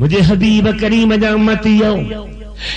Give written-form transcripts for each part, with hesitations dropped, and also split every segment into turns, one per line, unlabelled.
مجھے حبیب کریم جا امتیو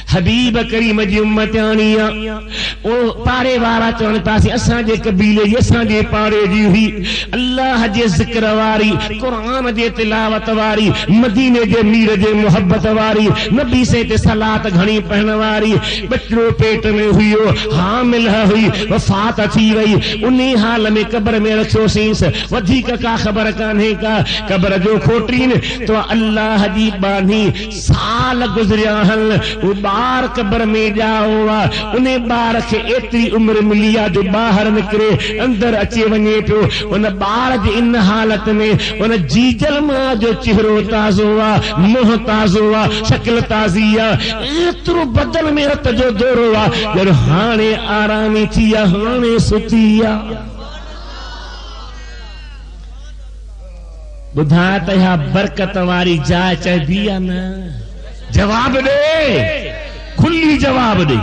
حبیب کریم جی امتیانی او پارے وارا چون پاسی اساں جے قبیلے جی اساں جے پارے جی ہوئی اللہ جے ذکر واری قرآن جے تلاوت واری مدینے جے میر جے محبت واری نبی سے تے صلاۃ گھنی پہن واری بچڑو پیٹ میں ہوئی حامل ہوئی وفات تھی وئی انہی حال میں قبر میں رکھو سینس ودھی کا خبر کانے کا قبر جو کھوٹرین تو اللہ جی بانی سال گزریا ہل وہ بار قبر میں جاؤ انہیں بار کے ایتری عمر ملیا جو باہر نکرے اندر اچے ونجے پو ان بار جی ان حالت میں ان جیجل ماں جو چہرو تازو منہ تازو شکل تازی ایترو بدل میں رت جو دورو جو ہانے آرامی تھیا ہانے ستیا بدھاتا ہے برکت واری جائے چاہے دیا نا جواب دے کھلی جواب دے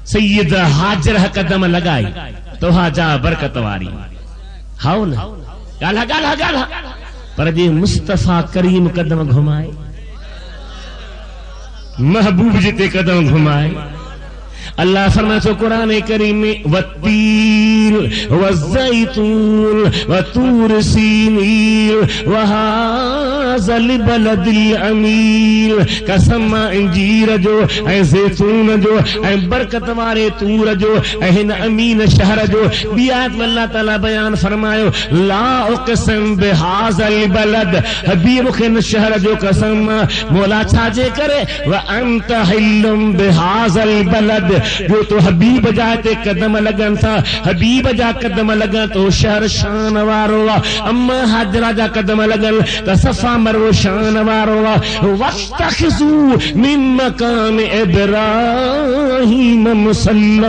سید حاجر قدم لگائی تو ہاں جا برکت واری ہاؤ نا گالا گالا گالا پر جی مصطفیٰ کریم قدم گھمائے محبوب جتے قدم گھمائے اللہ فرمائے تو قرآن کریم میں والتین والزیتون وطور سینین وہذا البلد الامین قسم انجیر جو اے زیتون جو اے برکت وارے تور جو اے امین شہر جو بیات میں اللہ تعالیٰ بیان فرمائے لا اقسم بہذا البلد حبیب خن شہر جو قسم مولا چھاجے کرے وانت حلم بہذا البلد جو تو حبیب جاتے قدم لگن تھا حبیب جا قدم لگن تو شہر شان وارو اما حجرہ جا قدم لگن تو صفا مرو شان وارو وَاتَّخِذُوا مِن مَقَامِ ابراہیم مصلی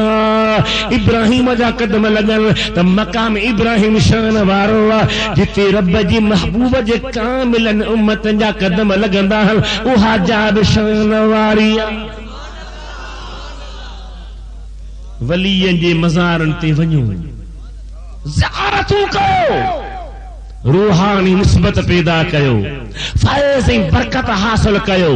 ابراہیم جا قدم لگن تو مقام ابراہیم شان وارو جتے رب جی محبوب جے کاملن امت جا قدم لگن دا اوہا جاب شان واریا ولیین جے مزارن تے ونیو زیارتوں کو روحانی نسبت پیدا کیو فیض برکت حاصل کیو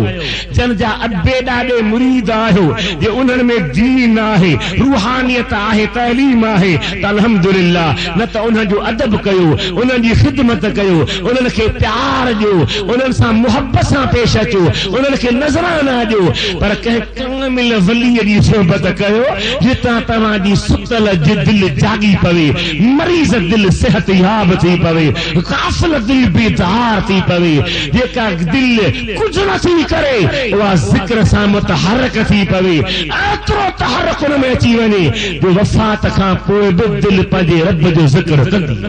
جن جا ابے ڈاڈے مرید آہو یہ انہن میں دین آہے روحانیت آہے تعلیم آہے تا الحمدللہ نہ تا انہن جو ادب کیو انہن جی خدمت کیو انہن کے پیار جو انہن سا محبت سا پیش اچو انہن کے نظرانہ جو پر کہ کامل ولی جی صحبت کیو جتا تمہاں جی ستل جی دل جاگی پوے مریض دل صحت یاب تھی پوے غافل دل بیدار تھی پوے یہ کا دل کچھ نہ تھی کرے وہ ذکر سا متحرک تھی پوے اترو تحرک ان میں چی ونی جو وفات کھا پوئے دل پجے رب جو ذکر کندی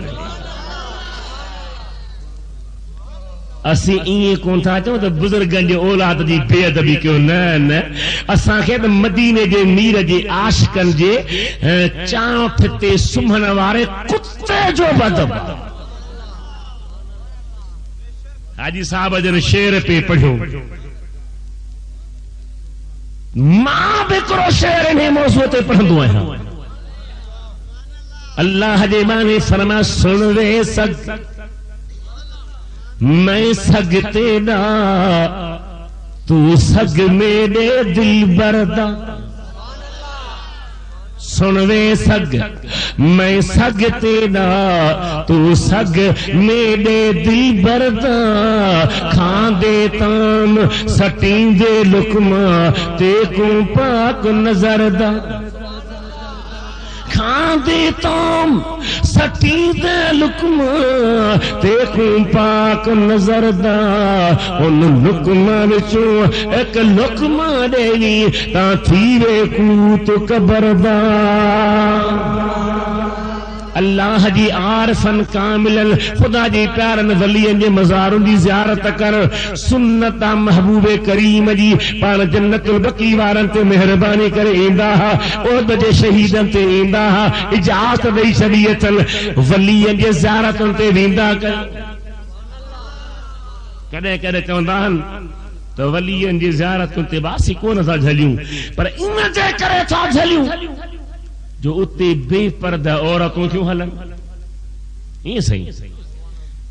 اسی این کون تھا چاہوں تو بزرگن جے اولاد جی بے ادبی کیوں نا اساں کے مدینے جے میر جے عاشقن جے چاں پھتے سمہن وارے کتے جو بدب حاجی صاحب جن شیر پہ پڑھو ماں بکرو شیر انہیں موضوع تے پڑھندو ہیں اللہ جے مانے فرما سنوے سگ میں سگ تینا تو سگ میرے دل بردا سنوے سگ میں سگ تینا تو سگ میرے دل بردا کھان دے تام سٹین دے لکما تے کو پاک نظر دا کھان دے تام سٹین دے لکما تے کو پاک نظر دا ان لکما وچوں ایک لکما دے تا تھیوے کو تو قبر دا اللہ جی عارفن کاملن خدا جی پیارن ولین جے مزارن دی زیارت کر سنت محبوب کریم جی پان جنت البقی وارن تے مہربانی کر ایندا اود جے شہیدن تے ایندا اجازت دئی شریعتن ولین جے زیارتن تے ویندا کر کدے کدے چوندان تو ولین جی زیارتن تے باسی کون تھا جھلیوں پر ان جے کرے تھا جھلیوں جو اتے بے پردہ عورتوں کیوں حلن یہ صحیح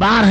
12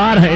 12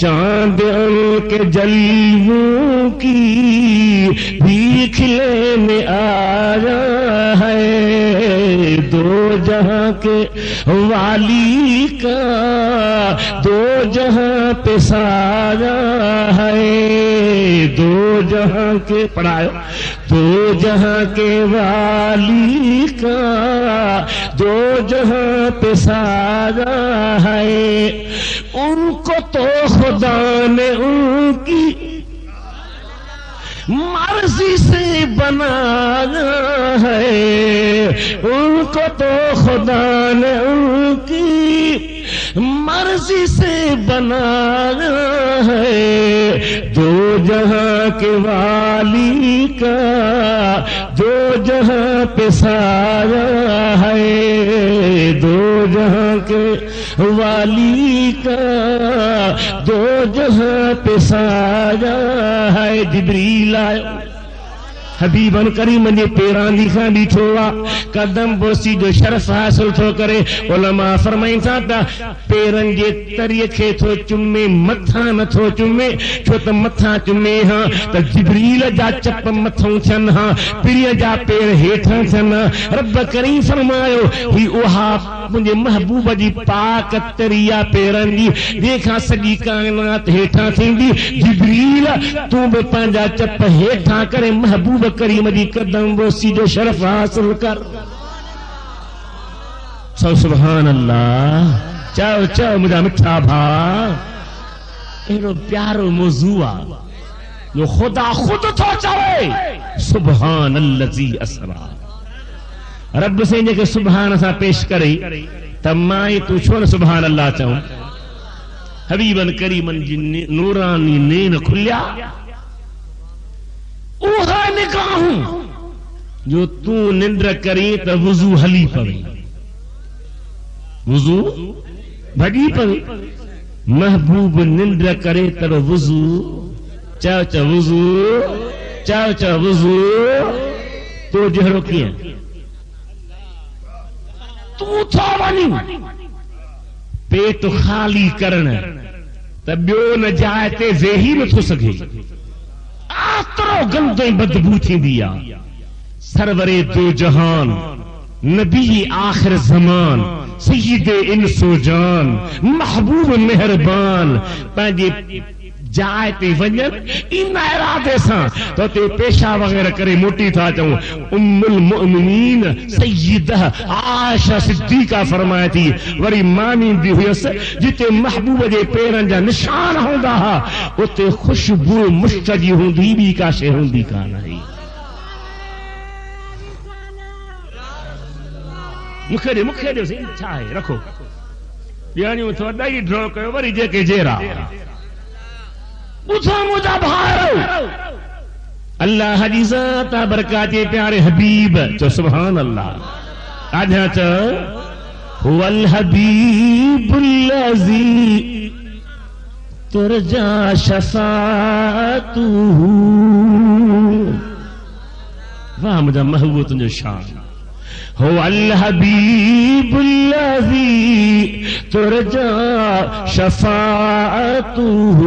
چاند ان کے جلووں کی بھی کھلینے آیا ہے، دو جہاں کے والی کا دو جہاں پہ سایہ ہے، دو جہاں کے پڑھائے، دو جہاں کے والی کا دو جہاں پہ سایہ ہے، ان کو تو خدا نے ان کی مرضی سے بنایا ہے، ان کو تو خدا نے ان کی مرضی سے بنایا ہے، دو جہاں کے والی کا دو جہاں پہ سایہ ہے، دو جہاں کے والی کا دو جہاں پہ سایہ ہے۔ جبریل آئے حبیبن کریم نے پیران دیکھا بیٹھو قدم بوسی جو شرف حاصل تھو کرے، علماء فرمائیں تھا پیرن جے تریکھے تھو چمے متھا نہ تھو چمے، چھو تا متھا چمے ہاں تا جبریل جا چپ متھوں چھن ہاں، پریہ جا پیر ہیٹھاں چھن، رب کریم فرمایو ہی اوہا مجھے محبوب جی پاک تریا پیرن جی دیکھا سگی کائنات ہیٹھاں تھیں دی، جبریل تو بے پانجا چپ ہیٹھاں کرے محبوب کریم جی قدم بوسی جو شرف حاصل کر۔ سبحان اللہ، چاو چاو مجھا مٹھا بھا، ایرو پیارو موضوع جو خدا خود تو چاہے، سبحان اللذی اسرا، رب سے انجھے کہ سبحان سا پیش کرے تمائی تو چھوڑ سبحان اللہ چاہوں، حبیبن کریمن جی نورانی نین کھلیا، اوہا نکاہوں جو تو نندر کری تا وضو حلی پوی، وضو بھگی پوی، محبوب نندر کرے تا وضو چاو چاو وضو چاو چاو وضو تو جہرو کیا تو تھا ونی پیٹ خالی کرنا تبیو نہ جائے زہی نہ تھو سکے، آترو گندیں بدبو تھی دیا، سرور دو جہان نبی آخر زمان سید انس و جان محبوب مہربان پانجے جائے تے ونجن ان ارادے ساں تو تے پیشہ وغیرہ کرے موٹی تھا چاہوں، ام المؤمنین سیدہ عائشہ صدیقہ فرمائے تھی وری مانی دی ہوئی اس جتے محبوب جے پیرن جا نشان ہوں دا اتے خوشبو مشتجی ہوں دی بھی کاشے ہوں دی کا نہیں، مکھے دے سے چھائے رکھو یعنی تو ڈائی ڈرو کرو وری جے کے جیرا اتھا مجھا بھارو اللہ حدی ذات برکات پیارے حبیب تو سبحان اللہ آجھا چا هو الحبیب اللذی ترجا شفاعتو، واہ مجھا محبوب تنجو شان، هو الحبیب الذی ترجا شفاعته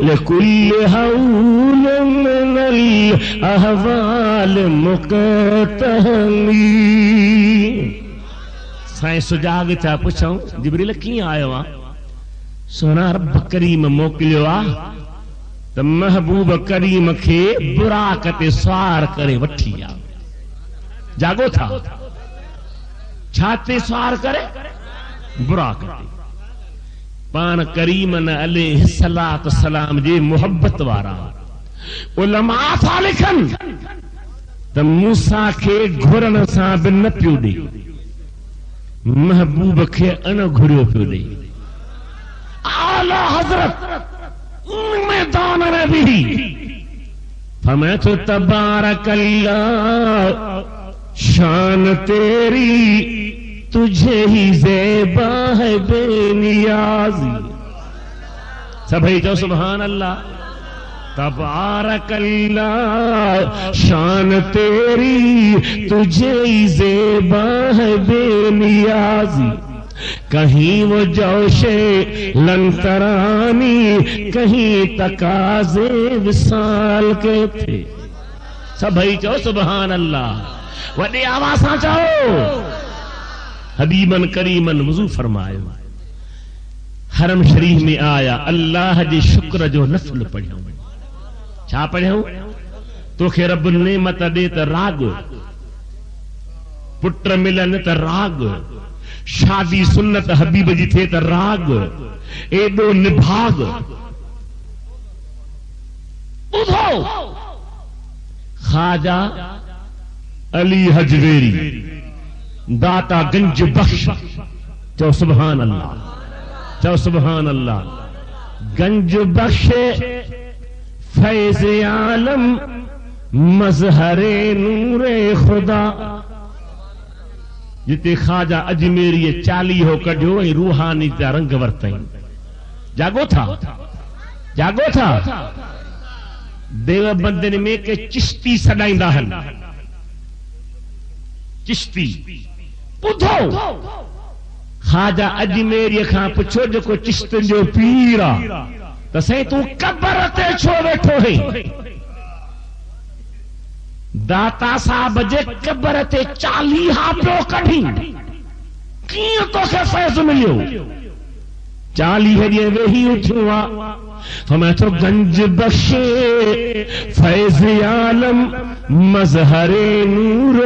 لكل حول من الاحوال مقتحمی۔ سائیں سجاگ چاہ پوچھاؤں جبریل کیوں آئے وہاں، سونا رب کریم موکلیو آ تو محبوب کریم کے براکت سوار کرے وٹھیا جاگو تھا چھاتے سوار کرے براکت پان کریمن علیہ السلام جے محبت وارا علماء تھا لکھن تو موسیٰ کے گھرن ساں بن پیو دے، محبوب کے ان گھریو پیو دے، اعلی حضرت میدان نبی فرمائے تو تبارک اللہ شان تیری تجھے ہی زیبا ہے بے نیازی، سبھی جو سبحان اللہ، تبارک اللہ شان تیری تجھے ہی زیبا ہے بے نیازی، کہیں وہ جوشے لنترانی کہیں تقاضے وصال کے تھے. سبھی چو سبحان اللہ. وڈی آواز سان چاہو. حبیبن کریمن وضو فرمایا. حرم شریف میں آیا. اللہ جے شکر جو نفل پڑھیوں. چھا پڑھیوں؟ تو کہ رب نعمت دے تا راگ, پٹر ملن تا راگ, شادی سنت حبیب جی تھے تا راگ, ایڈو نبھاگ. ادھو خواجہ علی حجویری داتا گنج بخش. چو سبحان اللہ, چو سبحان اللہ. گنج بخش فیض عالم مظہر نور خدا. جتے خواجہ اجمیری چالی ہو کڈیو روحانی تا رنگ ورتائیں. جاگو تھا, جاگو تھا. دیو بندن میں کہ چشتی سڈائیں داہن. چشتی پودھو خواجہ اجمیری کھان پچھو جو کو چشتن جو پیرا تو سہیں تو قبرتے چھو بیٹھو ہے. داتا صاحب جے قبرتے 40 ہاتھوں کڑھی کیوں تو کے فیض ملیو. 40 ہے یہ وہی اٹھوا. فرمایا تو گنج بخشے فیض عالم مظہر نور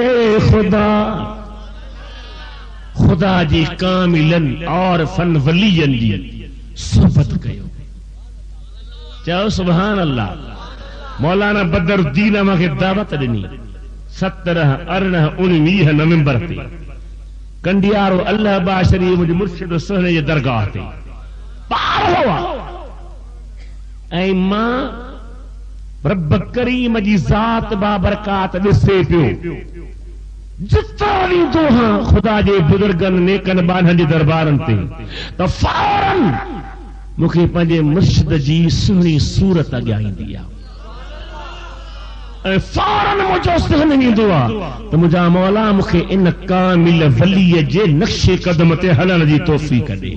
خدا. خدا جی کاملن اور فن ولین جی صحبت کیو. چاہو سبحان اللہ. مولانا بدر الدین اما کے دعوت دنی 17 18 19 نومبر تے کنڈیارو اللہ با شریف مجھے مرشد سہنے یہ درگاہ تے پار ہوا. اے ماں رب کریم جی ذات بابرکات دسے پیو. جتنا بھی دوہاں خدا جے بزرگن نیکن بانہن جی دربارن تے تو فوراً مکھے پنجے مرشد جی سہنی صورت اگیائیں دیا. فوراً مجھے سہنی دعا تو مجھا مولا مکھے ان کامل ولی جے نقش قدم تے ہلن جی توفیق دے.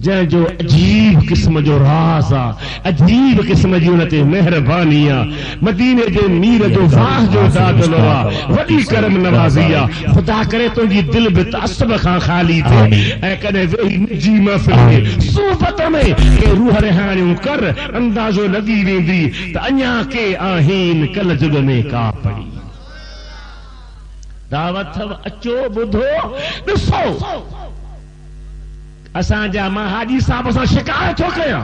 جن جو عجیب قسم جو رازا, عجیب قسم جی انتے مہربانیاں, مدینے جے میر جو واہ جو دادلوا وڈی کرم نوازیا. خدا کرے تو جی دل بتعصب خان خالی تھے. اے کنے وہی نجی محفل صحبت میں کہ روح رہانیوں کر اندازو لگی ویندی تا انیا کے آہین کل جگ میں کا پڑی. دعوت اچو بدھو ڈسو. اسان جا ماں حاجی صاحب اسان شکایت ہو گیا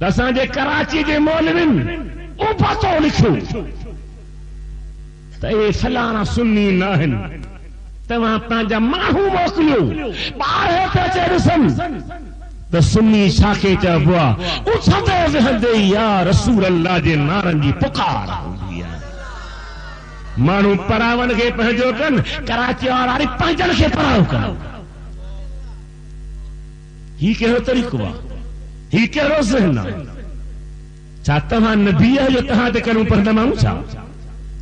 اسان جے کراچی جے مولوین او پتو لکھو تے اے فلانا سنی ناہن تواں پانجا ماہو موکلیو باہر تے چرسن تے سنی شاکے چا بوا اٹھدے وہندے یا رسول اللہ جے نارن جی پکار ہوندی ہے. مانو پراون کے پہنجو کن کراچی اور آری پانجن کے پراو کن. ہی کہو طریقہ ہی کہو ذہنہ چاہتا ہاں نبی ہے جو تہاں دے کروں پر نماؤں چاہ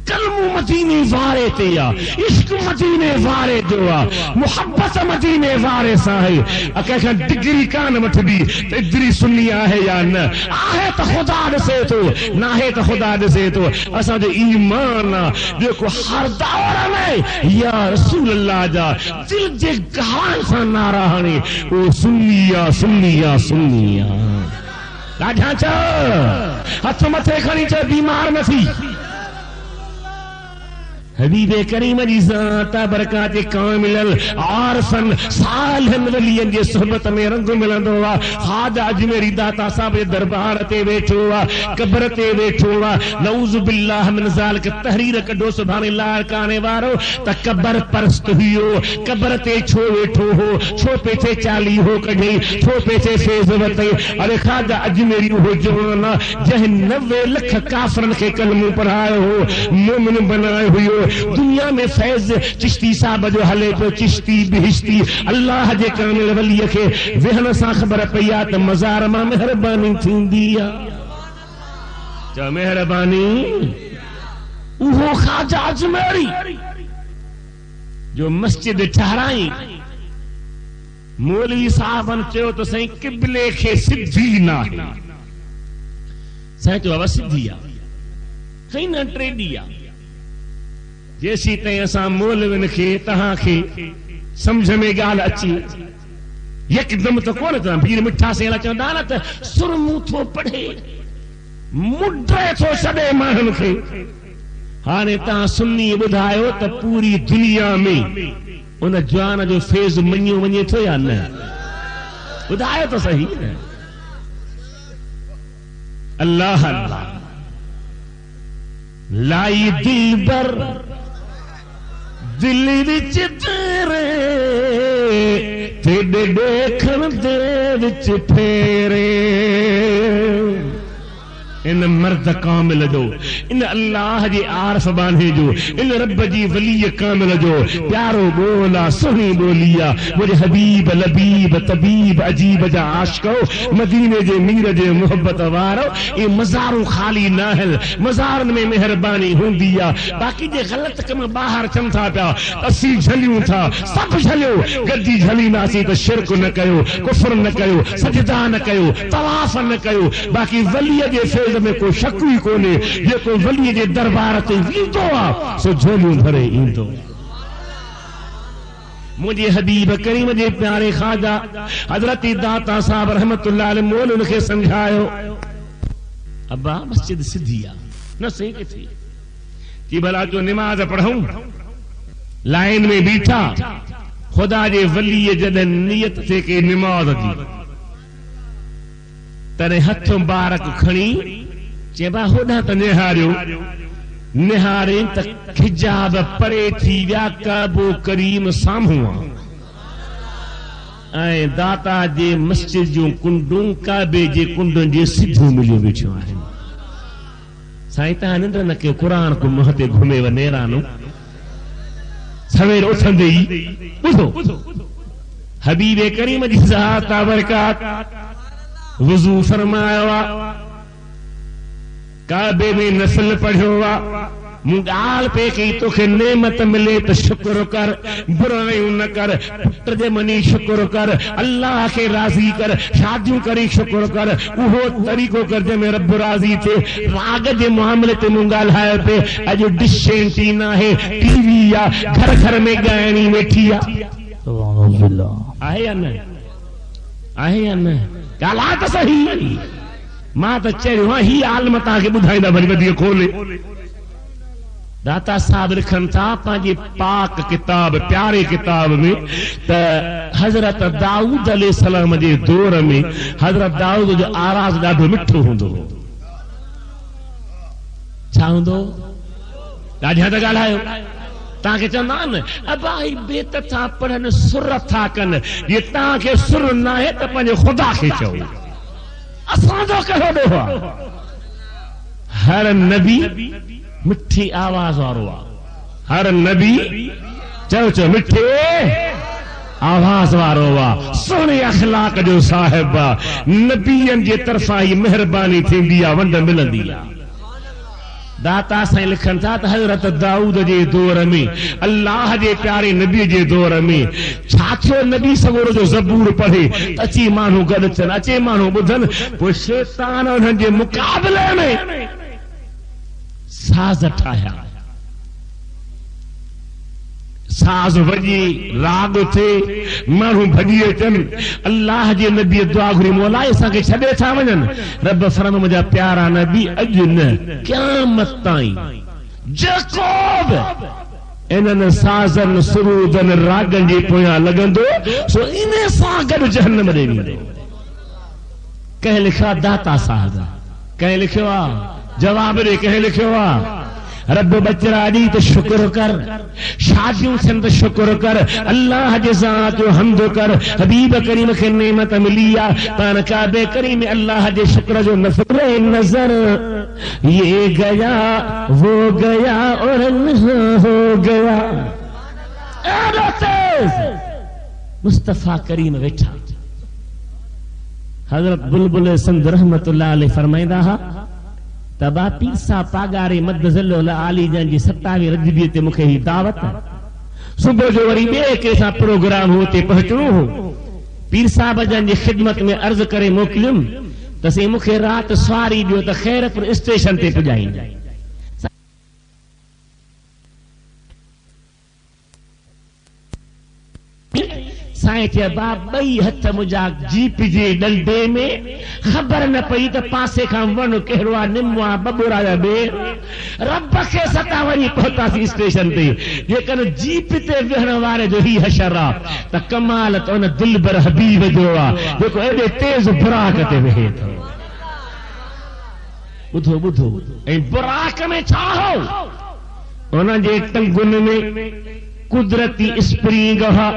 کلمو مدینے وارے تیا عشق مدینے وارے جوا محبت مدینے وارے ساہے. اکیخان ڈگری کان مٹ بھی تو ادری سنی آہے یا نہ آہے تو خدا دسے تو نہ ہے تو خدا دسے تو اسا دے ایمان دیکھو ہر دور میں یا رسول اللہ جا دل جے گہان سا ناراہنے او سنیا سنیا سنیا. راجھا چا ہاتھ متھے کھنی چا بیمار نہ تھی. حبیب کریم جی ذات برکات کامل عارفن صالحن ولین جی صحبت میں رنگ ملندو وا. خواجہ اجمیری داتا صاحب دربار تے بیٹھو وا, قبر تے بیٹھو وا. نعوذ باللہ من ذالک تحریر کڈو سبحان اللہ کانے وارو تا قبر پرست ہوئیو. قبر تے چھو بیٹھو ہو چھو پیچھے چالی ہو کڈی چھو پیچھے فیض وتے. ارے خواجہ اجمیری ہو جوانا جہ 90 لکھ کافرن کے کلموں پڑھائے ہو مومن بنائے ہوئیو. دنیا میں فیض چشتی صاحب جو حلے پہ چشتی بہشتی اللہ جے کامل ولی کے وہن سا خبر پیات مزار ماں مہربانی تھیندیا. چا مہربانی اوہو خواجہ اجمیری جو مسجد ٹھہرائی مولوی صاحبن چیو تو سائیں قبلے کے سدھی نہ سائیں تو اب سدھی آ سائیں نہ ٹریڈی آ جیسی تائیں اساں مولوین کے تہاں کے سمجھ میں گال اچھی یکدم تو کون تھا بھیر مٹھا سے چون دانت سرمو تھو پڑھے مڈے تھو چھڈے ماہن کے ہانے تاں سنی بدھایو تو پوری دنیا میں ان جوان جو فیض منیو ونجے تھو یا نہ بدھایو تو صحیح ہے اللہ اللہ لائی دل بر دل وچ تیرے تیڈے دیکھن دے وچ پھیرے ان مرد کامل جو ان اللہ جی عارف بانے جو ان رب جی ولی کامل جو پیارو بولا سنی بولیا مجھے حبیب لبیب طبیب عجیب جا عاشقو مدینے جے میر جے محبت وارو یہ مزاروں خالی ناہل مزارن میں مہربانی ہوں دیا باقی جے غلط کم باہر چم تھا پیا اسی جھلیوں تھا سب جھلیوں گدی جھلی ناسی تو شرک نہ کہو کفر نہ کہو سجدہ نہ کہو طواف نہ کہو باقی ولی جے فیض میں کوئی شک ہی کونے یہ کوئی ولی جے دربار تے ویندو آ سو جھولیوں بھرے ایندو مجھے حبیب کریم جے پیارے خواجہ حضرت داتا صاحب رحمت اللہ علیہ مولن کے سمجھایو ابا مسجد سدھیا نہ صحیح کہ تھی کہ بھلا جو نماز پڑھوں لائن میں بیٹھا خدا جے ولی جدن نیت تھے کہ نماز دی تنے ہتھوں بارک کھڑی چیبا ہونا تا نہاریو نہاریں تا کھجاب پڑے تھی ویا کعبو کریم سامہوا آئیں داتا جے مسجد جو کنڈوں کعبے جے کنڈوں جے سدھوں ملیو بیٹھو آئیں سائیتا نندر نکے قرآن کو مہتے گھومے و نیرانو سویر اٹھن دئی بودھو حبیب کریم جی ذات برکات وضو فرمایا کعبے میں نفل پڑھوا منگال پہ کی تو کہ نعمت ملے تو شکر کر برائیوں نہ کر پتر دے منی شکر کر اللہ کے راضی کر شادیوں کری شکر کر وہ طریقوں کر جے میں رب راضی تھے راگ جے معاملے تے منگال ہے پہ اجو ڈشیں ٹینا ہے ٹی وی یا گھر گھر میں گائنی میں ٹھیا آئے یا نہ آئے یا نہ کالا تو صحیح ماں تو چہرے ہاں ہی عالم تا کے بدھائی دا بڑی بدی کھولے داتا صاحب لکھن تھا پانچی پاک کتاب پیارے کتاب میں حضرت داؤد علیہ السلام جے دور میں حضرت داؤد جو آراز ڈاڈو مٹھو ہوندو چھا ہوندو ڈاڈھیاں تا گال آئے تاکہ چندان ابائی بیت تھا پڑھن سر تھا کن یہ تاکہ سر نہ ہے تو پنجے خدا کے چاہو اسان جو کہو دو ہر نبی مٹھی آواز واروا ہر نبی چو چو مٹھی آواز واروا سونے اخلاق جو صاحبہ نبیین جے طرفائی مہربانی تھی دیا ونڈ ملن دیا داتا سائیں لکھن تھا حضرت داؤد جے دور میں اللہ جے پیارے نبی جے دور میں چھاتھو نبی سگور جو زبور پڑھے اچھی مانو گدچن اچھی مانو بدھن وہ شیطان انہن جے مقابلے میں ساز ٹھایا ساز وجی راگ تھے مانو بھجیے چن اللہ جے نبی دعا گھری مولا ایسا کہ چھڑے تھا ونن رب فرم مجھا پیارا نبی اجن قیامت تائیں جاکوب انہن سازن سرودن راگن جی پویا لگن دو سو انہیں ساگر جہنم دے بھی کہیں لکھا داتا سازا کہیں لکھوا جواب دے کہیں لکھوا رب بچرا دی تو شکر کر شادیوں سے تو شکر کر اللہ جزات و حمد کر حبیب کریم کے نعمت ملیا پان کعبے کریم اللہ جے شکر جو نفر نظر یہ گیا وہ گیا اور نہ ہو گیا مصطفیٰ کریم بیٹھا حضرت بلبل سند رحمت اللہ علیہ فرمائدہ تبا پیسا پاگارے مد ذل علی جان جی 27 رجبیت مکھے ہی دعوت صبح جو وری بے کیسا پروگرام ہوتے پہنچنو ہو پیر صاحب جن جی خدمت میں عرض کرے موکلیم تسی مکھے رات سواری دیو تا خیرپور اسٹیشن تے پجائیں سائیں چے باب بئی ہتھ مجا جیپ جے ڈلڈے میں خبر نہ پئی تے پاسے کھان ون کہڑوا نموا ببورا بے رب کے ستا وری پہتا سی اسٹیشن تے لیکن جیپ تے وہن وارے جو ہی حشرا تا کمال تو ان دلبر حبیب جو دیکھو ایڈے تیز براق تے وہے تھا بدھو بدھو اے براق میں چاہو انہاں جے ٹنگن میں قدرتی اسپرنگ ہا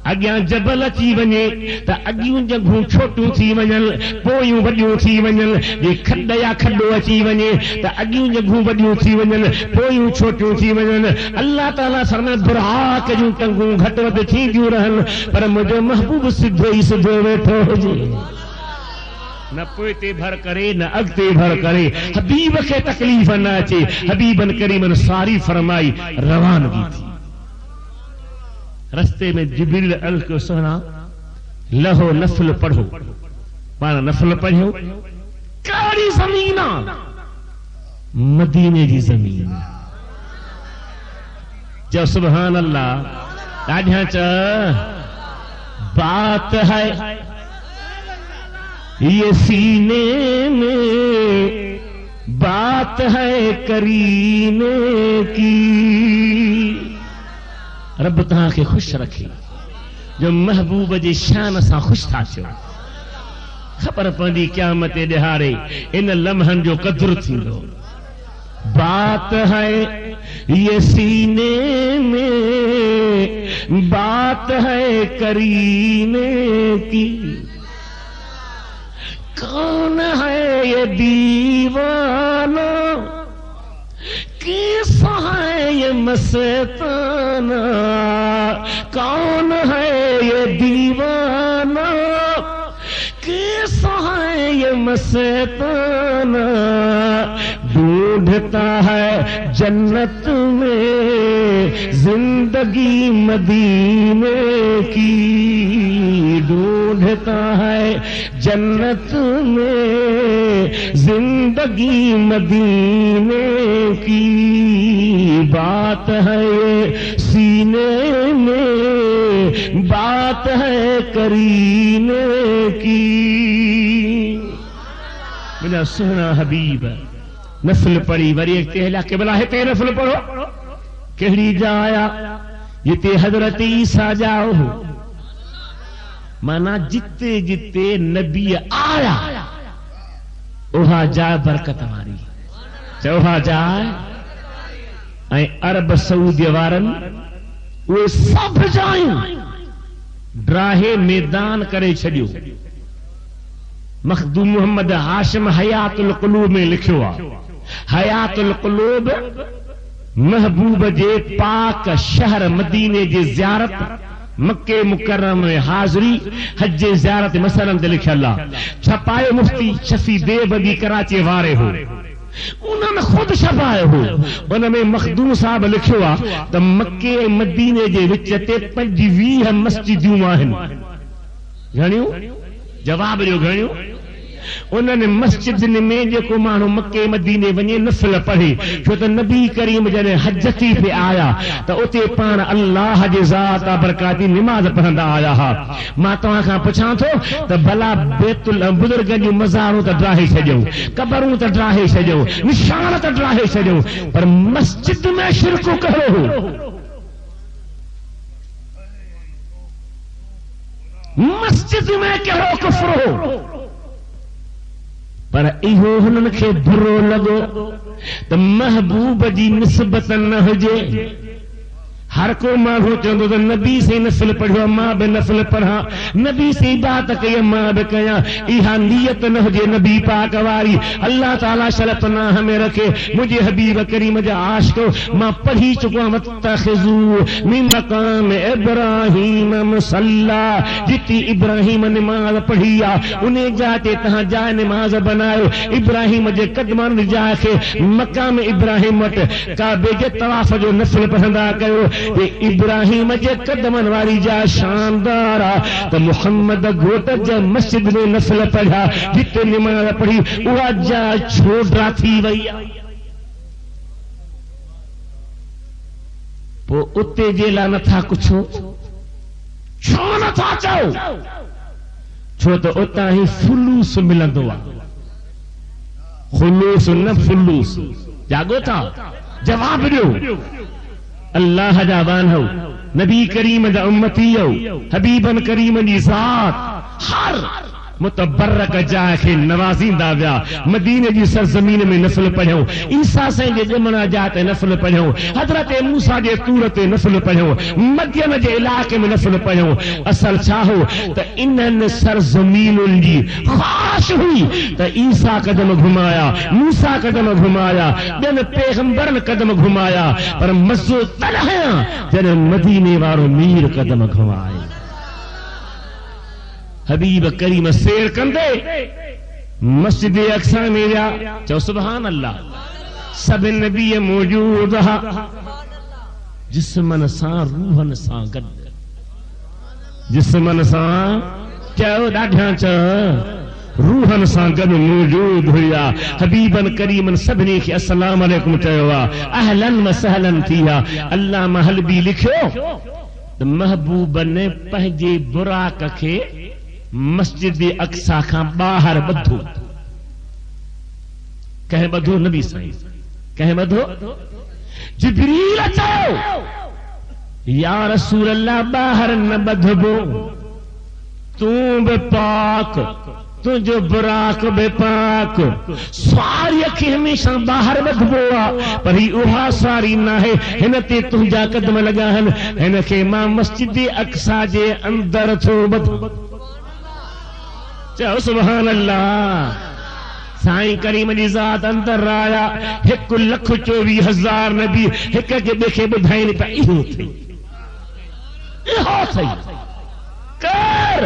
اگیاں جبل اچی ونے تا اگیوں جگہوں چھوٹوں تھی ونن پویوں وڈیوں تھی ونن جے کھڈ یا کھڈو اچی ونے تا اگیوں جگہوں وڈیوں تھی ونن پویوں چھوٹوں تھی ونن اللہ تعالی فرمائے براق جوں ٹنگوں گھٹ ود تھی جوں رہن پر مجھے محبوب سدھو ہی سدھو ویٹھو جی نہ پوئتے بھر کرے نہ اگتے بھر کرے حبیب کے تکلیف نہ اچے حبیبن کریم ساری فرمائی روانگی تھی رستے میں جبریل علیہ کو سنا لہو نفل پڑھو مانا نفل پڑھو کاری زمینہ مدینے کی زمین جو سبحان اللہ آجھا چاہ بات ہے یہ سینے میں بات ہے کرینے کی رب تہاں کے خوش رکھے جو محبوب جی شان سا خوش تھا چھو خبر پندی قیامت دہارے ان لمحن جو قدر تھی دو بات ہے یہ سینے میں بات ہے کرینے کی کون ہے یہ دیوانہ کیسا ہے یہ مستانہ کون ہے یہ دیوانہ کیسا ہے یہ مستانہ ڈھونڈتا ہے جنت میں زندگی مدینے کی ڈھونڈتا ہے جنت میں زندگی مدینے کی بات ہے یہ سینے میں بات ہے کرینے کی میرا سونا حبیب نفل پڑھی وری ایک تہلا قبلہ ہے تے نفل پڑھو کہڑی جایا یہ تے حضرت عیسیٰ جاؤ مانا جتے جتے نبی آیا اوہا جائے برکت ہماری چوہا جائے عرب سعودی وارن وہ سب جائیں ڈراہے میدان کرے چھڑیو مخدوم محمد ہاشم حیات القلوب میں لکھو حیات القلوب محبوب جے پاک شہر مدینے جے زیارت مکہ مکرم میں حاضری حج زیارت مثلا لکھا اللہ چھپائے مفتی شفیع دیوبندی کراچی وارے ہو انہوں نے خود چھپائے ہو انہوں میں مخدوم صاحب لکھوا تو مکہ مدینے جے وچتے 25 مسجدوں آہن گھنیوں جواب دیو گھنیوں انہوں نے مسجد میں جو کو مانو مکہ مدینے ونی نفل پڑھی جو تو نبی کریم جنے حجتی پہ آیا تو اتے پان اللہ جے ذات برکاتی نماز پڑھندا آیا ہا ماں تواں کھاں پچھاں تو بھلا بیت البزرگن جو مزاروں تے ڈراہے چھجو قبروں تے ڈراہے چھجو نشان تے ڈراہے چھجو پر مسجد میں شرک کرو مسجد میں کہو کفر ہو پر ایہو ہنن کے برو لگو تو محبوب جی نسبت نہ ہوجے ہر کو ماں ہو چاہو تو نبی سے نفل پڑھو ماں بے نفل پڑھا نبی سے بات کیا ماں بے کیا ایہا نیت نہ ہو جے نبی پاک واری اللہ تعالیٰ شرط نہ ہمیں رکھے مجھے حبیب کریم جا عاشق ماں پڑھی چکا متخذو من مقام ابراہیم مصلی جتی ابراہیم نماز پڑھیا انہیں جاتے تہاں جائے نماز بنائے ابراہیم جے قدمان جا کے مقام ابراہیم کعبے جے طواف جو نفل پڑھندا کرو تے ابراہیم جے قدمن واری جا شاندار تے محمد گھوٹ جا مسجد میں نفل پڑھا جتے نماز پڑھی وہ جا چھوڑا تھی وئی پو اتے جیلا نہ تھا کچھو چھو نہ تھا چاہو چھو تو اتا ہی فلوس ملندوا خلوص نہ فلوس جاگو تھا جواب دیو اللہ جابان ہو نبی کریم دا امتی ہو حبیبن کریم دی ذات ہر متبرک جا کے نوازیندہ ویا مدینے جی سرزمین میں نفل پڑھو عیسیٰ سے جے جمنا جاتے نفل پڑھو حضرت موسیٰ جے طورت نفل پڑھو مدین جے علاقے میں نفل پڑھو اصل چاہو تا انہن سرزمین جی خواش ہوئی تا عیسیٰ قدم گھمایا موسیٰ قدم گھمایا جن پیغمبرن قدم گھمایا پر مزو تلہیاں جن مدینے وارو میر قدم گھمایا حبیب کریم سیر کندے مسجد اقصی میں جا چو سبحان اللہ سب نبی موجود جسمن سان روحن سان گد جسمن سان چاو ڈاڈھاں چا روحن سان گد موجود ہویا حبیبن کریمن سبنی کی السلام علیکم چاہوا اہلن و سہلن تھیا اللہ محل بھی لکھو محبوب نے پہنجے براق کے مسجد اقصی کا باہر بدھو کہیں بدھو نبی سائیں کہیں بدھو جبریل اچھاؤ یا رسول اللہ باہر نہ بدھبو تم بے پاک تو جو براق بے پاک سواری اکھی ہمیشہ باہر بدھبوا پر ہی اوہا سواری نہ ہے ہنتے تم جا قدم لگا ہنکے ماں مسجد اقصی جے اندر تھو بدھو چاہو سبحان اللہ سائیں کریم جی ذات اندر آیا 1,24,000 نبی ایک کے دیکھے بدھائیں پہ ایہو تھی ایہو تھی کر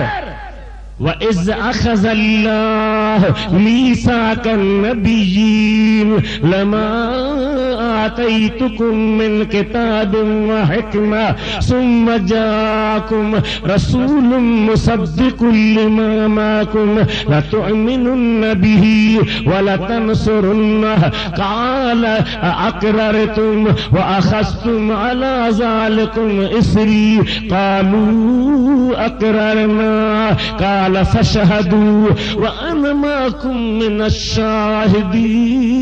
وَإِذْ أَخَذَ اللَّهُ مِيثَاقَ النَّبِيِّينَ لَمَا آتَيْتُكُم مِّن كِتَابٍ وَحِكْمَةٍ ثُمَّ جَاءَكُمْ رَسُولٌ مُصَدِّقٌ لِّمَا مَعَكُمْ لَتُؤْمِنُنَّ بِهِ وَلَتَنصُرُنَّهُ قَالَ أَقْرَرْتُمْ وَأَخَذْتُمْ عَلَىٰ ذَلِكُمْ إِصْرِي قَالُوا أَقْرَرْنَا قال فشهدوا وأنا معكم من الشاهدين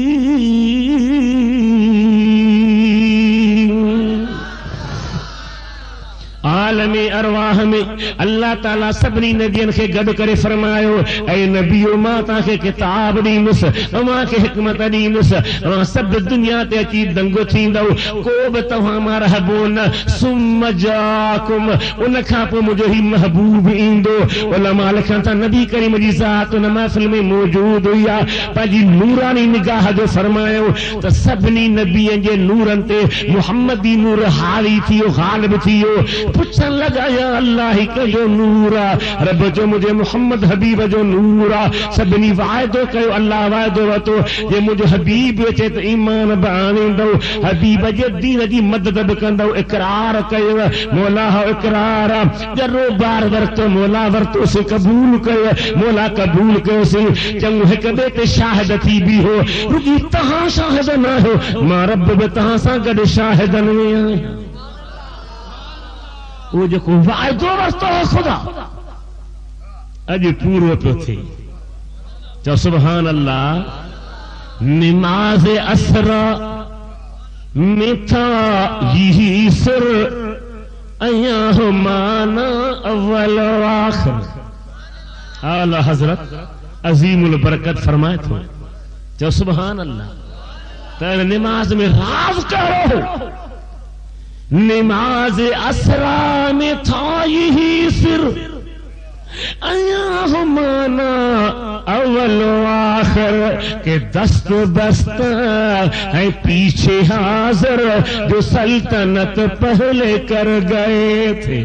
عالم ارواح میں اللہ تعالیٰ سبنی نبیان کے گڑ کرے فرمایو اے نبیو ماں تاکہ کتاب دینس ماں کے حکمت دینس ماں سب دنیا تے اچھی دنگو تھیندو کو بتوہاں مارا حبون سم جاکم انکھا پو مجھو ہی محبوب اندو علماء لکھان تھا نبی کریم جی ذات محفل میں موجود ہویا پاجی نورانی نگاہ جو فرمایو تو سبنی نبیان جے نورن تے محمدی نور حاوی تھیو غالب تھیو پوچھن لگا یا اللہ کا جو نورا رب جو مجھے محمد حبیب جو نورا سبنی وعدو کہو اللہ وعدو وطو یہ مجھے حبیب وچے تو ایمان بانین دو حبیب جے دین جی مدد بکن دو اقرار کہو مولا ہو اقرار جرو بار ورتو مولا ورتو سے قبول کہو مولا قبول کہو سے چنگو ہے کبے تے شاہد تھی بھی ہو رکی تہاں شاہد نہ ہو ماں رب بتہاں سا گڑ شاہد نہیں آئے وہ جو کو وعدو ورتو ہے خدا اجی پورو پہ تھی جو سبحان اللہ نماز اسرا میں تھا یہی سر ایاہ مانا اول و آخر اعلی حضرت عظیم البرکت فرمائے تھے جو سبحان اللہ تیرے نماز میں راز کرو نماز اسرا میں تھا یہی سر ایاہ مانا اول و آخر کہ دست بست ہے پیچھے حاضر جو سلطنت پہلے کر گئے تھے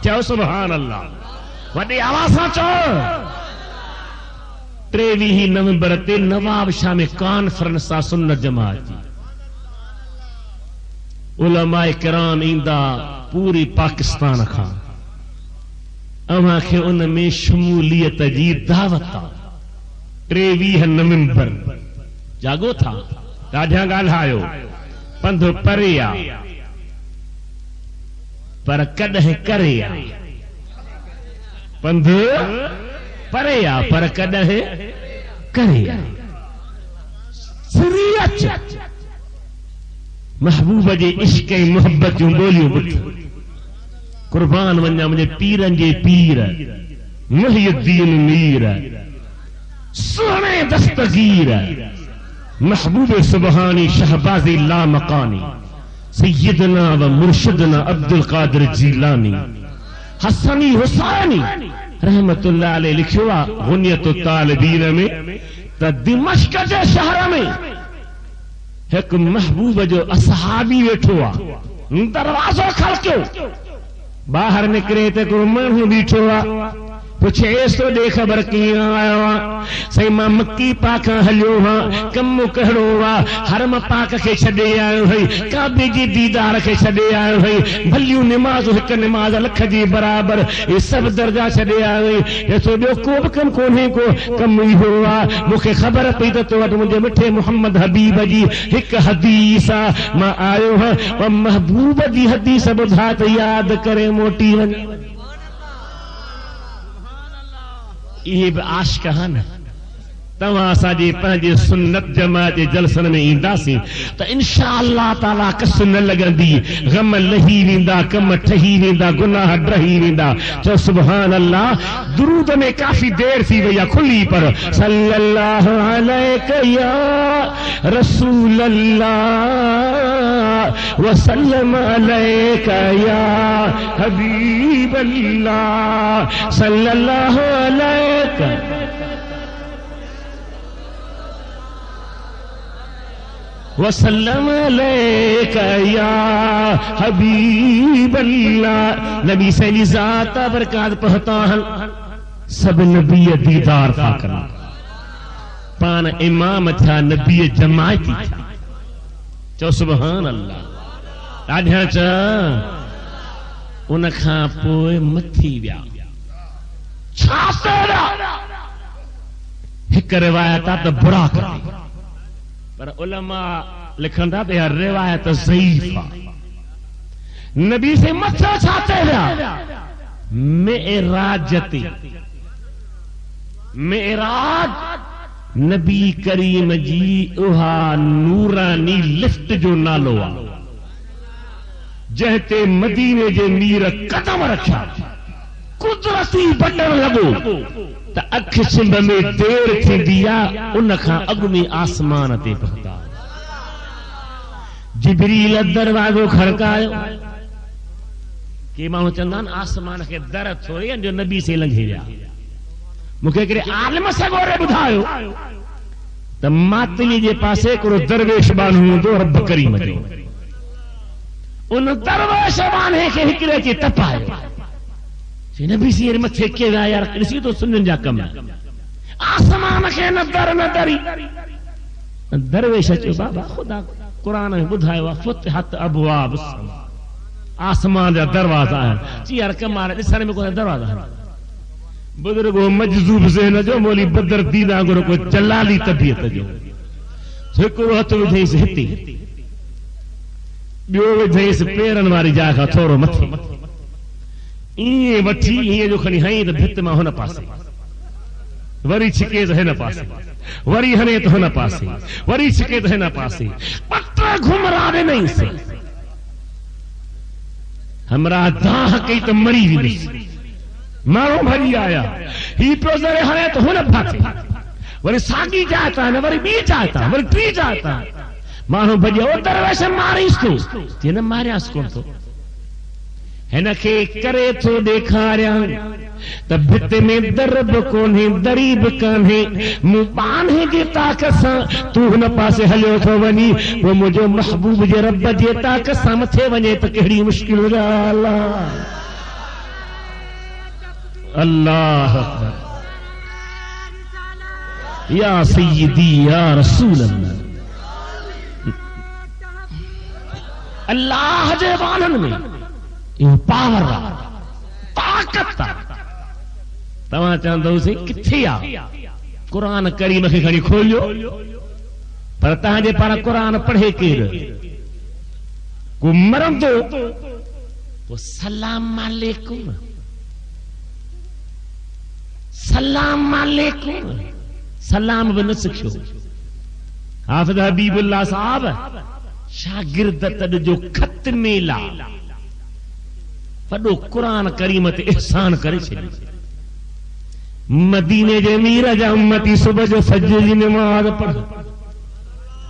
چاہو سبحان اللہ وڈی آوازاں چاہو 23 نومبر تے نواب شاہ میں کانفرنس سنت جماعت علماء کرام ایندا پوری پاکستان کھان اوہاں کے ان میں شمولیت جی دعوت 23 نومبر جاگو تھا ڈاڈھا ڳالهايو پندھ پرے آ پر کڏهن کرے آ پندھ پرے آ پر کڏهن کرے آ سریچ محبوب جي عشق ۽ محبت جون ٻوليون ٻڌ قربان وڃا منهنجي پیرن جي پیر محي الدين میر سونے دستگیر محبوب سبحانی شہبازی لامقانی سیدنا و مرشدنا عبد القادر جیلانی حسنی حسانی رحمت اللہ علیہ لکھوا غنیت الطالبین میں تا دمشق کے شہر میں ایک محبوب جو اصحابی ویٹھوا دروازو کھڑکیو باہر نکرے تے کو مانو بیٹھوا پوچھے ایسو دے خبر کیاں آیا ہوا سی ماں مکی پاکاں ہلیو ہاں کمو کہڑو ہوا حرم پاک کے چھڑے آئے ہوئی کعبے جی دیدار کے چھڑے آئے ہوئی بھلیوں نماز ہک نماز لکھ جی برابر یہ سب درجہ چھڑے آئے ہوئی ایسو دیو کوب کم کونے کو کم ہی ہوا مکھے خبر پیدا تو وٹ مجھے مٹھے محمد حبیب جی ایک حدیثہ ماں آئے ہاں اور محبوب جی حدیث بدھات یاد کرے موٹی ون یہ بھی عاشق ہے نا تمہاں ساجی پنجی سنت جماعت جلسن میں ایندا سی تو انشاءاللہ تعالی کس نہ لگندی غم لہی ویندا کم ٹھہی ویندا گناہ ڈرہی ویندا تو سبحان اللہ درود میں کافی دیر تھی ویا کھلی پر صلی اللہ علیہ یا رسول اللہ وسلم علیک یا حبیب اللہ صلی اللہ علیک وسلم علیک یا حبیب اللہ نبی سے ذات برکات پہتا ہے سب نبی دیدار تھا کرنا پان امام تھا نبی جماعتی تھا چو سبحان اللہ آدھا چا ان کھاں پوئے متھی ویا چھاتے دا ایک روایت آتا برا کرتی پر علماء لکھن دا تے روایت ضعیفہ نبی سے متھا چھاتے ویا معراج جتی معراج نبی کریم جی اوہا نورانی لفٹ جو نالو آ جہتے مدینے جے میر قدم رکھا قدرتی بٹن لگو تا اکھ سمب میں دیر تھی دیا انکھا اگمی آسمان تے پہتا جبریل دروازو کھڑکایو کہ ماں چندان آسمان کے درد تھوڑی ہیں جو نبی سے لنگھی جا مکھے کرے عالم سے گورے بدھایو تا ماتلی جے پاسے کرو درویش بانہوں دو رب کریم جو ان درویش بانے کے ہکرے کی تپائے نبی سی متھے کے ویا یار کسی تو سنن جا کم آسمان کے نہ در نہ دری درویش چو بابا خدا قرآن میں بدھایو فتحت ابواب السماء آسمان دا دروازہ ہے چی یار کمارے دسانے میں کوئی دروازہ ہے بزرگو مجذوب ذہن جو مولی بدر دینا گرو کو جلالی طبیعت جو سکرو ہتھ وجھے سے ہتی بیو وجھے سے پیرن واری جا کا تھوڑو متھی یہ وٹھی یہ جو کھنی ہیں تو بھت میں ہونا پاسے وری چھکے تو ہے نہ پاسے وری ہنے تو ہونا پاسے وری چھکے تو ہے نہ پاسے پتہ گھوم رہے نہیں سے ہمراہ داہ کئی تو مری بھی نہیں مارو بھری آیا ہی پروزرے ہنے تو ہونا پاسے وری ساگی جاتا ہے وری بی جاتا ہے وری ٹری جاتا ہے مارو بھری او درویش ماری اس کو یہ نہ ماریا اس کو تو ہنکے کرے تو دیکھاریا تبت میں درب کونے دریب کانے مبان ہے جی تاکسا تو نہ پاسے ہلیو تو ونی وہ مجھے محبوب جے رب جے تاکسا متھے ونی تو کہڑی مشکل ہو جا اللہ اللہ اکبر یا سیدی یا رسول اللہ اللہ جے والن میں یہ پاور طاقت تمام چاہتا سی کتھی آ قرآن کریم کے کھڑی کھولو پر تاجے پارا قرآن پڑھے کیر کو مرم دو تو سلام علیکم سلام علیکم سلام بھی نہ سکھو حافظ حبیب اللہ صاحب شاگرد تد جو خط میلا وڈو قرآن کریم تے احسان کرے چھڈی مدینے جے میر جا امتی صبح جو فجر جی نماز پڑھ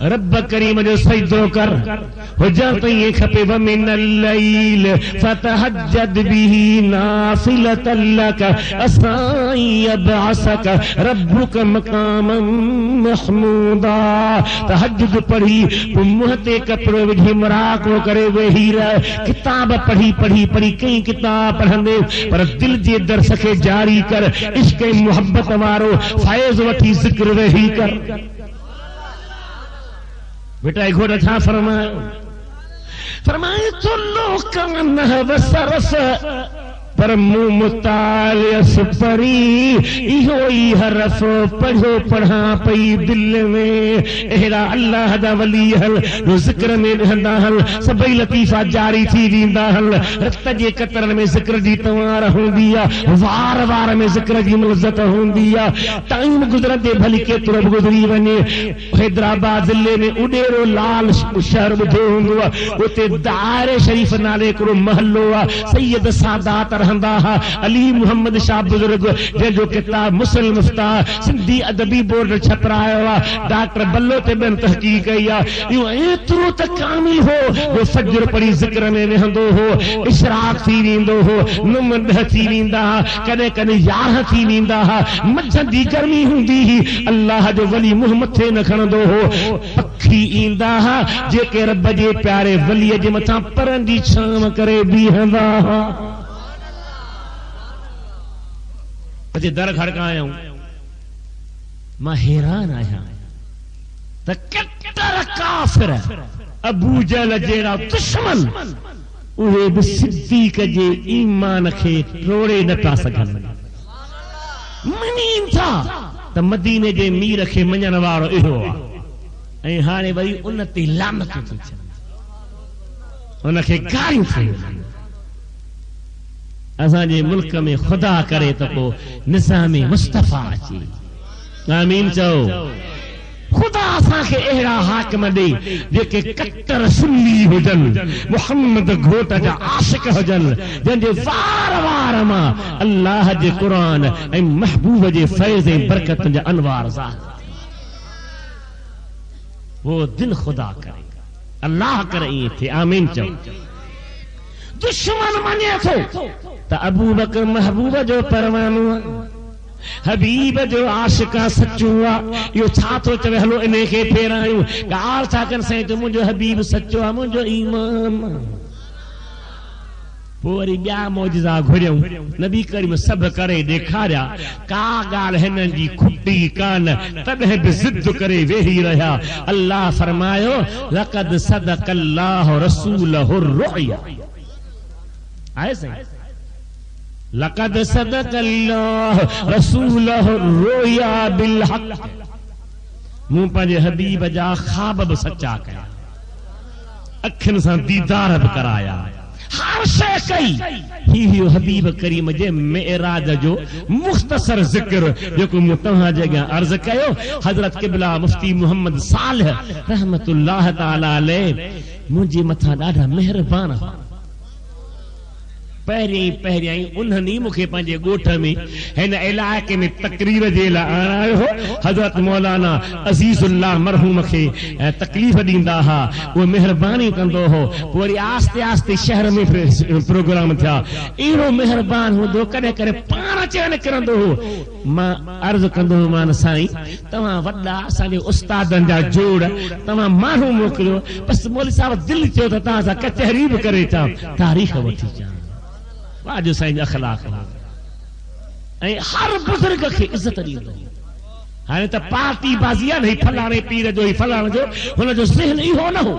رب کریم جو سجدو کر ہو جاتا یہ کھپے ومن اللیل فتحجد بھی نافلتا لک اسائی یبعثک ربک مقاما محمودا تحجد پڑھی مہتے کپڑے وجھے مراقو کرے وہی رہ کتاب پڑھی کئی کتاب پڑھندے پر دل جے درس کے جاری کر عشق محبت وارو فائز وٹھی ذکر وہی کر بیٹا ایک گھوڑا تھا فرمائے تو لوکان وصرف پر منہ مطالعہ سپری ایہوئی حرف پڑھو پڑھا پئی دل میں اہرا اللہ دا ولی حل جو ذکر میں رہندا حل سبئی لطیفہ جاری تھی ویندا حل رت جے قطرن میں ذکر دی توار ہوندیا وار وار میں ذکر دی ملذت ہوندیا ٹائم گزرندے بھلی کے ترب گزری ونے حیدرآباد ضلع میں اڈیرو لال شہر بدھو ہوندوا اوتے دار شریف نالے کرو محلو سید سادات علی محمد شاہ بزرگ جو کتاب مسلم مفتاح سندھی ادبی بورڈ چھپرایا ہوا ڈاکٹر بلو تے بن تحقیق کیا یوں ایترو تک کامل ہو جو فجر پڑھی ذکر میں وہندو ہو اشراق تھی ویندو ہو نمد تھی ویندا کدے کدے یاہ تھی ویندا مجھن دی گرمی ہوندی ہی اللہ جو ولی محمد تھے نہ کھندو ہو پکھی ایندا جے کہ رب جے پیارے ولی جے متھاں پرن دی چھام کرے بیہندا در کھڑکایا ہوں میں حیران آیا تا کتر کافر ابو جہل جیڑا دشمن اوے بھی صدیق جے ایمان کے روڑے نہ پا سکن منین تھا تا مدینے جے میر کے منجن وارو ایہو اے ہانے وری ان تے لعنت تھی ان کے گالیوں تھی اساں جے ملک میں خدا کرے تو کو نظام مصطفیٰ چی آمین چاہو خدا اساں کے اہڑا حاکم دے جے کہ کتر سنی ہو جن محمد گھوٹا جا عاشق ہو جن جن جے وار وار ما اللہ جے قرآن اے محبوب جے فیض برکت جا انوار ظاہر وہ دل خدا کرے اللہ کرے تھے آمین چاہو دشمن منے تھو تا ابو بکر محبوب جو پروانو حبیب جو عاشقہ سچوا یو چھاتو چوے ہلو انہیں کے پھیرائیوں کار چاکن سائیں تو مجھو حبیب سچوا مجھو ایمان پوری بیا موجزہ گھڑیوں نبی کریم سب کرے دیکھا رہا کا گال ہنن جی کھٹی کان تبہ بزد کرے وہی رہا اللہ فرمایو لقد صدق اللہ رسولہ الرؤیا آئے سے لقد صدق اللہ رسولہ الرؤیا بالحق موں پانجے حبیب جا خواب سچا کیا اکھن سان دیدار کرایا ہر شے کئی ہی حبیب کریم جے معراج جو مختصر ذکر جو کو متہا جگہ عرض کیو حضرت قبلہ مفتی محمد صالح رحمت اللہ تعالی علیہ مجھے متھا ڈاڈا مہربان پہریاں انہنی مکھے پانجے گوٹھ میں ہن علاقے میں تقریر جے لا آئے ہو حضرت مولانا عزیز اللہ مرحوم کے تکلیف دیندا ہا وہ مہربانی کندو ہو پوری آستے آستے شہر میں پروگرام تھا ایڑو مہربان ہو دو کنے کرے پانا چین کرندو ہو ماں عرض کندو ہو مان سائیں تمام وڈا سانے استادن جا جوڑ تمام مانو موکلو بس مولی صاحب دل چو تا تازہ کچہری بھی کرے تا تاریخ وٹھی جا واجو سائیں اخلاق ہے ہر بزرگ کی عزت دیندو ہاں تا پارٹی بازیاں نہیں پھلانے پیر جو ہی پھلانے جو انہاں جو ذہن ہی ہو نہ ہو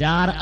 4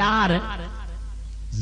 4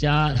4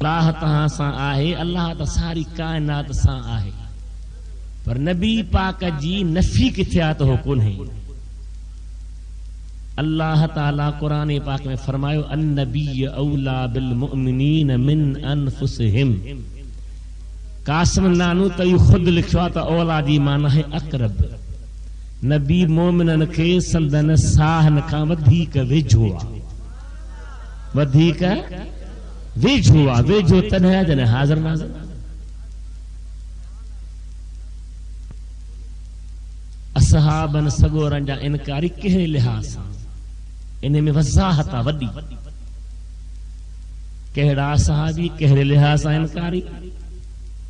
اللہ تہاں سان آہے، اللہ تا ساری کائنات سان آہے، پر نبی پاک جی نفی کتھے آتا ہو کون ہے؟ اللہ تعالیٰ قرآن پاک میں فرمائے النبی اولا بالمؤمنین من انفسہم، قاسم نانو تو خود لکھوا تا اولادی مانا ہے اقرب، نبی مومنن کے سندن ساہن کا ودھیک ویجھوا، ودھیک ویجھوا، ویجھو تنہا جن حاضر ناظر. اصحابن سگورن جا انکاری کہنے لحاظ انہیں میں وضاحت وڈی، کہڑا صحابی کہڑے لحاظ انکاری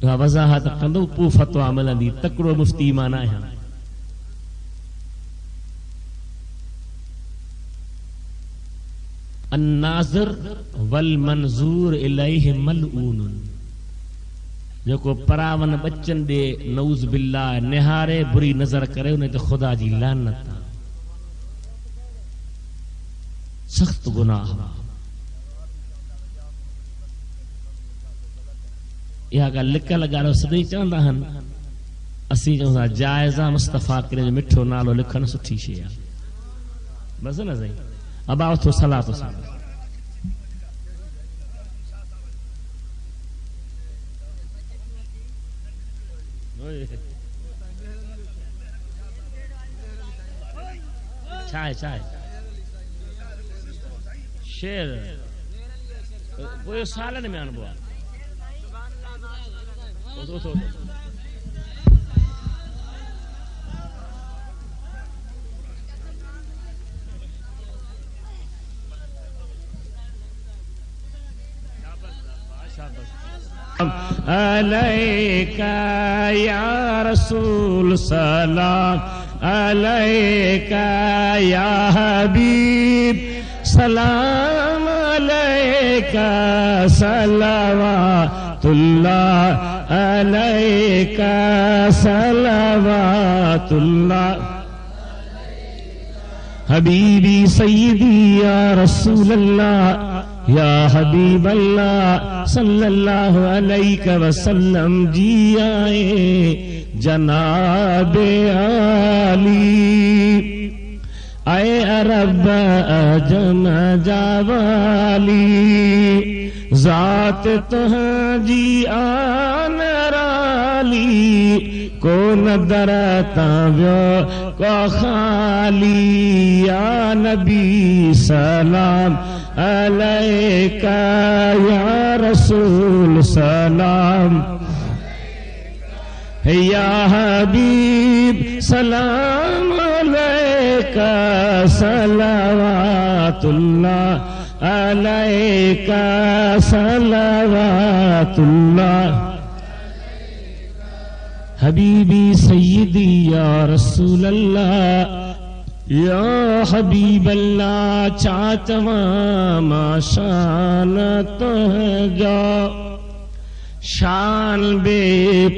وضاحت کندو پو فتوا ملندی تکڑو مفتی مانا ہے. الناظر والمنظور الیہ ملعون، جو کو پراون بچن دے نعوذ باللہ نہارے بری نظر کرے انہیں تو خدا جی لعنت، سخت گناہ. یہ گل لکھ لگا رہو سدی چاہندا ہن اسی چاہندا جائزہ مصطفیٰ کرے جو مٹھو نالو لکھن سٹھی شے ہے بس نہ صحیح. اب آؤ تو صلاۃ و سلام. چائے چائے شیر وہ سالن میں انبوا علیکہ یا رسول سلام علیکہ یا حبیب سلام علیکہ صلوات اللہ علیکہ صلوات اللہ. حبیبی سیدی یا رسول اللہ یا حبیب اللہ صلی اللہ علیہ وسلم جی آئے جناب علی. اے عرب عجم جاوالی ذات تہاں جی آن رالی کون درتا ویو کو خالی. یا نبی سلام علیکہ یا رسول سلام یا حبیب سلام علیکہ صلوات اللہ علیکہ صلوات اللہ. حبیبی سیدی یا رسول اللہ یا حبیب اللہ چاچواں ما شان تہجا شان بے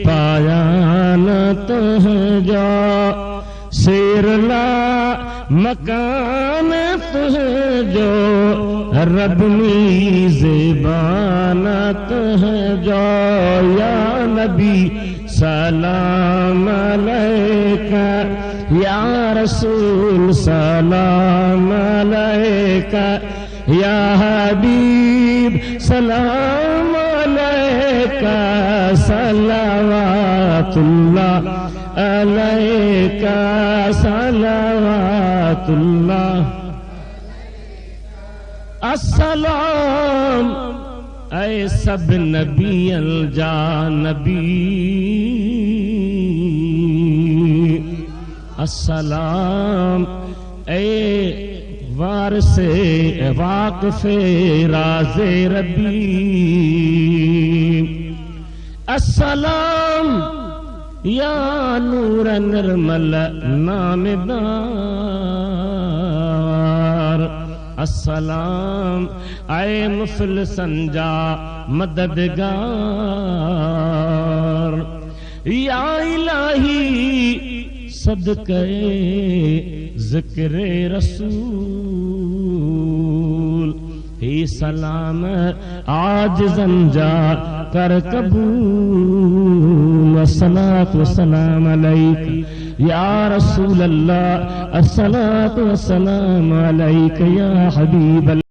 پایان تہجا سیر لا مکان تہجو رب می زبان تہجا. یا نبی سلام علیکہ یا رسول سلام علیکہ یا حبیب سلام علیکہ صلوات اللہ علیکہ صلوات اللہ. السلام اے سب نبی الجا نبی السلام اے وارث واقف راز ربی السلام یا نور نرمل نامدار السلام اے مفلسن جا مددگار یا الہی صدقے ذکر رسول ہی سلام عاجزاً جا کر قبول والصلاة والسلام علیک یا رسول اللہ الصلاة والسلام علیک یا حبیب اللہ